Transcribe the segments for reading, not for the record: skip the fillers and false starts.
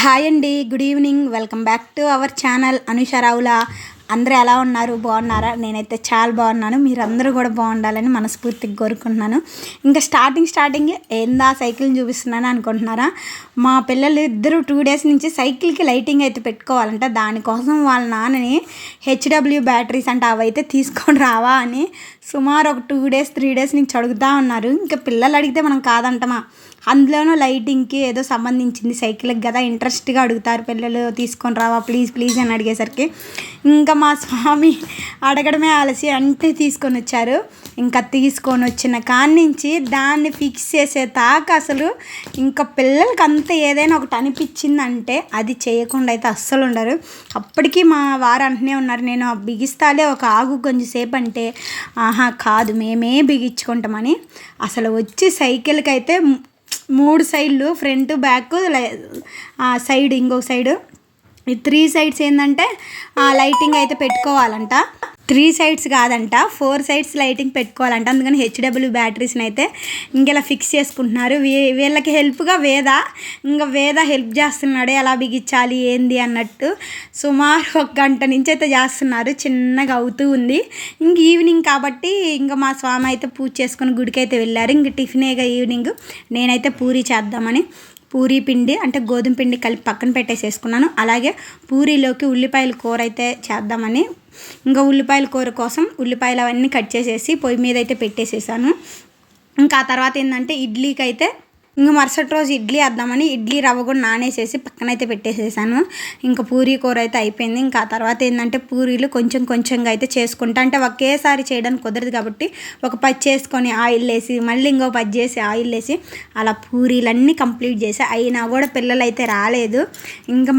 Hi అండి, good evening. Welcome back to our channel Anusha Ravula. అందరూ ఎలా ఉన్నారు? బాగున్నారా? నేనైతే చాలా బాగున్నాను. మీరందరూ కూడా బాగుండాలని మనస్ఫూర్తిగా కోరుకుంటున్నాను. ఇంకా స్టార్టింగ్ ఏందా సైకిల్ని చూపిస్తున్నాను అనుకుంటున్నారా? మా పిల్లలు ఇద్దరు 2 days నుంచి సైకిల్కి లైటింగ్ అయితే పెట్టుకోవాలంట. దానికోసం వాళ్ళ నాన్నని హెచ్డబ్ల్యూ బ్యాటరీస్ అంటే అవైతే తీసుకొని రావా అని సుమారు ఒక 2 days 3 days నుంచి అడుగుతూ ఉన్నారు. ఇంకా పిల్లలు అడిగితే మనం కాదంటమా? అందులోనూ లైటింగ్కి ఏదో సంబంధించింది సైకిల్కి కదా, ఇంట్రెస్ట్గా అడుగుతారు పిల్లలు. తీసుకొని రావా ప్లీజ్ అని అడిగేసరికి ఇంకా మా స్వామి అడగడమే ఆలస్యం అంటే తీసుకొని వచ్చారు. ఇంకా తీసుకొని వచ్చిన కాడి నుంచి దాన్ని ఫిక్స్ చేసేదాకా అసలు ఇంకా పిల్లలకి అంత ఏదైనా ఒకటి అనిపించిందంటే అది చేయకుండా అయితే అస్సలు ఉండరు. అప్పటికి మా వారు అంటూనే ఉన్నారు, నేను బిగిస్తాలే ఒక ఆగు కొంచెంసేపు అంటే, ఆహా కాదు మేమే బిగించుకుంటామని. అసలు వచ్చి సైకిల్కి అయితే 3 సైడ్లు, ఫ్రంట్ బ్యాక్ సైడ్ ఇంకొక సైడు, ఈ 3 sides ఏంటంటే లైటింగ్ అయితే పెట్టుకోవాలంట. 3 sides కాదంట, 4 sides లైటింగ్ పెట్టుకోవాలంట. అందుకని హెచ్డబ్ల్యూ బ్యాటరీస్ని అయితే ఇంకెలా ఫిక్స్ చేసుకుంటున్నారు. వీళ్ళకి హెల్ప్గా వేద హెల్ప్ చేస్తున్నాడు ఎలా బిగించాలి ఏంది అన్నట్టు. సుమారు 1 గంట నుంచి అయితే చేస్తున్నారు. చిన్నగా అవుతూ ఉంది. ఇంక ఈవినింగ్ కాబట్టి ఇంకా మా స్వామి అయితే పూజ చేసుకుని గుడికి అయితే వెళ్ళారు. ఇంక టిఫినేగా ఈవినింగ్ నేనైతే పూరీ చేద్దామని పూరీ పిండి అంటే గోధుమ పిండి కలిపి పక్కన పెట్టేసేసుకున్నాను. అలాగే పూరీలోకి ఉల్లిపాయల కూర అయితే చేద్దామని ఇంకా ఉల్లిపాయల కూర కోసం ఉల్లిపాయలు అవన్నీ కట్ చేసేసి పొయ్యి మీద అయితే పెట్టేసేసాను. ఇంకా ఆ తర్వాత ఏంటంటే ఇడ్లీకి అయితే ఇంకా మరుసటి రోజు ఇడ్లీ వేద్దామని ఇడ్లీ రవ్వ కూడా నానేసేసి పక్కనైతే పెట్టేసేసాను. ఇంకా పూరీ కూర అయితే అయిపోయింది. ఇంకా ఆ తర్వాత ఏంటంటే పూరీలు కొంచెంగా అయితే చేసుకుంటా, అంటే ఒకేసారి చేయడానికి కుదరదు కాబట్టి ఒక పచ్చి చేసుకొని ఆయిల్ వేసి మళ్ళీ ఇంకో పచ్చి చేసి ఆయిల్ వేసి అలా పూరీలన్నీ కంప్లీట్ చేసి అయినా కూడా పిల్లలు అయితే రాలేదు. ఇంకా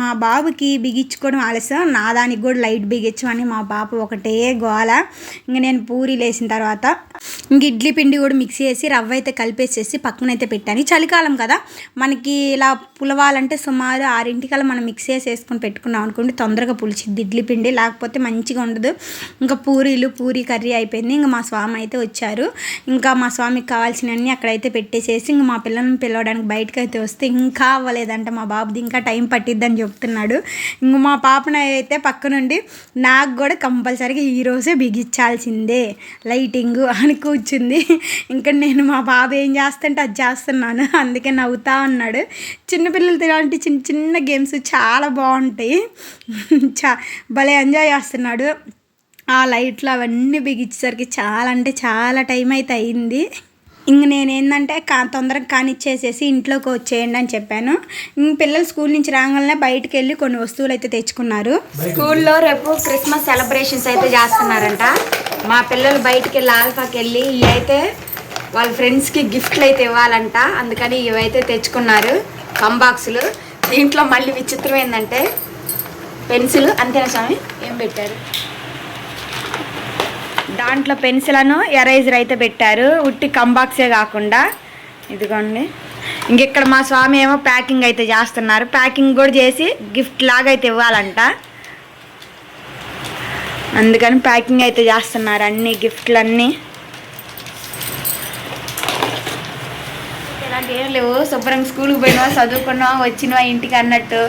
మా బాబుకి బిగించుకోవడం ఆలస్యం, నా దానికి కూడా లైట్ బిగించమని మా బాబు ఒకటే గోల. ఇంకా నేను పూరీలు వేసిన తర్వాత ఇంక ఇడ్లీ పిండి కూడా మిక్సీ చేసి రవ్వ అయితే కలిపేసేసి పక్కన అయితే పెట్టాను. చలికాలం కదా, మనకి ఇలా పులవాలంటే సుమారు 6 మనం మిక్సీ చేసి వేసుకొని పెట్టుకున్నాం అనుకోండి, తొందరగా పులిచిద్ది ఇడ్లీ పిండి, లేకపోతే మంచిగా ఉండదు. ఇంకా పూరీ కర్రీ అయిపోయింది. ఇంకా మా స్వామి అయితే వచ్చారు. ఇంకా మా స్వామికి కావాల్సినవన్నీ అక్కడైతే పెట్టేసేసి ఇంకా మా పిల్లల్ని పిలవడానికి బయటకు అయితే వస్తే ఇంకా అవ్వలేదంట మా బాబుది, ఇంకా టైం పట్టిద్దని చెప్తున్నాడు. ఇంక మా పాపను అయితే పక్క నుండి నాకు కూడా కంపల్సరీగా ఈరోజే బిగించాల్సిందే లైటింగ్ అని కూర్చుంది. ఇంకా నేను మా బాబు ఏం చేస్తుంటే అది చేస్తున్నాను, అందుకే నవ్వుతా ఉన్నాడు. చిన్నపిల్లలతో ఇలాంటి చిన్న గేమ్స్ చాలా బాగుంటాయి. భలే ఎంజాయ్ చేస్తున్నాడు. ఆ లైట్లు అవన్నీ బిగించేసరికి చాలా అంటే చాలా టైం అయితే అయింది. ఇంక నేనేంటంటే తొందరగా కానిచ్చేసేసి ఇంట్లోకి వచ్చేయండి అని చెప్పాను. పిల్లలు స్కూల్ నుంచి రాగానే బయటకు వెళ్ళి కొన్ని వస్తువులు అయితే తెచ్చుకున్నారు. స్కూల్లో రేపు క్రిస్మస్ సెలబ్రేషన్స్ అయితే చేస్తున్నారంట. మా పిల్లలు బయటికి వెళ్ళి ఆల్ఫాకి వెళ్ళి ఇవైతే వాళ్ళ ఫ్రెండ్స్కి గిఫ్ట్లు అయితే ఇవ్వాలంట. అందుకని ఇవైతే తెచ్చుకున్నారు కంబాక్సులు. దీంట్లో మళ్ళీ విచిత్రం ఏంటంటే పెన్సిల్, అంతేనా స్వామి ఏం పెట్టారు దాంట్లో, పెన్సిల్ను ఎరేజర్ అయితే పెట్టారు. ఉట్టి కంబాక్సే కాకుండా ఇదిగోండి. ఇంకెక్కడ మా స్వామి ఏమో ప్యాకింగ్ అయితే చేస్తున్నారు. ప్యాకింగ్ కూడా చేసి గిఫ్ట్ లాగా అయితే ఇవ్వాలంట. అందుకని ప్యాకింగ్ అయితే చేస్తున్నారు అన్ని గిఫ్ట్లన్నీ. ఇలాంటి ఏం లేవు, శుభ్రంగా స్కూల్కి పోయినా చదువుకున్నావా వచ్చినవా ఇంటికి అన్నట్టు.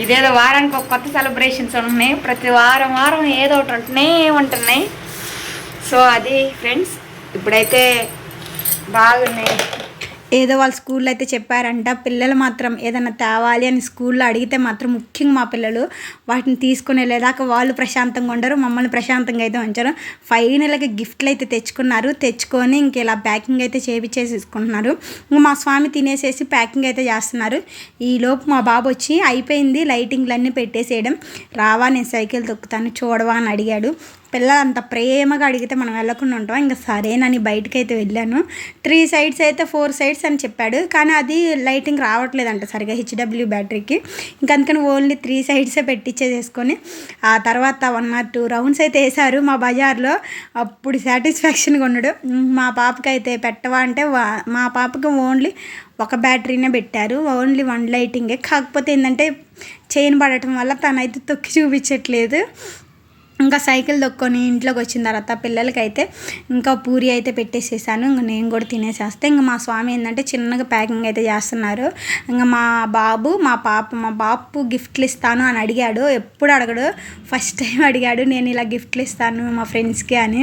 ఇదేదో వారానికి ఒక కొత్త సెలబ్రేషన్స్ ఉన్నాయి. ప్రతి వారం ఏదో ఒకటి ఉంటున్నాయి. సో అది ఫ్రెండ్స్, ఇప్పుడైతే బాగున్నాయి. ఏదో వాళ్ళ స్కూల్లో అయితే చెప్పారంట, పిల్లలు మాత్రం ఏదైనా తేవాలి అని స్కూల్లో అడిగితే మాత్రం ముఖ్యంగా మా పిల్లలు వాటిని తీసుకుని వెళ్ళేదాకా వాళ్ళు ప్రశాంతంగా ఉండరు, మమ్మల్ని ప్రశాంతంగా అయితే ఉంచారు. ఫైనల్గా గిఫ్ట్లు అయితే తెచ్చుకొని ఇంక ఇలా ప్యాకింగ్ అయితే చేపించేసుకుంటున్నారు. ఇంక మా స్వామి తినేసేసి ప్యాకింగ్ అయితే చేస్తున్నారు. ఈలోపు మా బాబు వచ్చి అయిపోయింది లైటింగ్లన్నీ పెట్టేసేయడం, రావా నేను సైకిల్ తొక్కుతాను చూడవా అని అడిగాడు. పిల్లలు అంత ప్రేమగా అడిగితే మనం వెళ్ళకుండా ఉంటాం. ఇంకా సరేనని బయటకు అయితే వెళ్ళాను. 3 sides అయితే 4 sides అని చెప్పాడు, కానీ అది లైటింగ్ రావట్లేదంట సరిగా హెచ్డబ్ల్యూ బ్యాటరీకి. ఇంకా అందుకని ఓన్లీ 3 sides పెట్టించేసుకొని ఆ తర్వాత 1 or 2 rounds అయితే వేశారు మా బజార్లో. అప్పుడు సాటిస్ఫాక్షన్గా ఉన్నాడు. మా పాపకి అయితే పెట్టవా అంటే మా పాపకి ఓన్లీ ఒక బ్యాటరీనే పెట్టారు, ఓన్లీ 1 లైటింగే. కాకపోతే ఏంటంటే చైన్ పడటం వల్ల తనైతే తొక్కి చూపించట్లేదు. ఇంకా సైకిల్ దొక్కొని ఇంట్లోకి వచ్చిన తర్వాత పిల్లలకైతే ఇంకా పూరి అయితే పెట్టేసేసాను. ఇంక నేను కూడా తినేసేస్తే ఇంకా మా స్వామి ఏంటంటే చిన్నగా ప్యాకింగ్ అయితే చేస్తున్నారు. ఇంకా మా బాబు గిఫ్ట్లు ఇస్తాను అని అడిగాడు. ఎప్పుడు అడగడు, ఫస్ట్ టైం అడిగాడు నేను ఇలా గిఫ్ట్లు ఇస్తాను మా ఫ్రెండ్స్కి అని.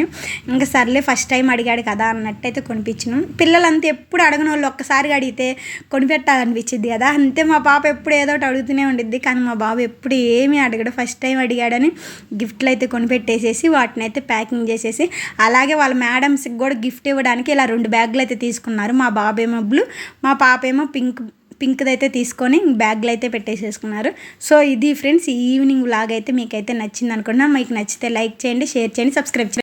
ఇంకా సర్లే ఫస్ట్ టైం అడిగాడు కదా అన్నట్టయితే కొనిపించను. పిల్లలంతా ఎప్పుడు అడగని వాళ్ళు ఒక్కసారిగా అడిగితే కొనిపెట్టాలనిపించింది కదా, అంతే మా పాప ఎప్పుడు ఏదో ఒకటి అడుగుతూనే ఉండిద్ది. కానీ మా బాబు ఎప్పుడు ఏమీ అడగడు, ఫస్ట్ టైం అడిగాడని గిఫ్ట్లు అయితే కొనిపెట్టేసేసి వాటిని అయితే ప్యాకింగ్ చేసేసి, అలాగే వాళ్ళ మేడమ్స్కి కూడా గిఫ్ట్ ఇవ్వడానికి ఇలా 2 బ్యాగులు అయితే తీసుకున్నారు. మా బాబేమో బ్లూ, మా పాపేమో పింక్ది అయితే తీసుకొని బ్యాగ్లు అయితే పెట్టేసేసుకున్నారు. సో ఇది ఫ్రెండ్స్, ఈ ఈవినింగ్ వ్లాగ్ అయితే మీకైతే నచ్చింది అనుకున్నా. మీకు నచ్చితే లైక్ చేయండి, షేర్ చేయండి, సబ్స్క్రైబ్ చేయండి.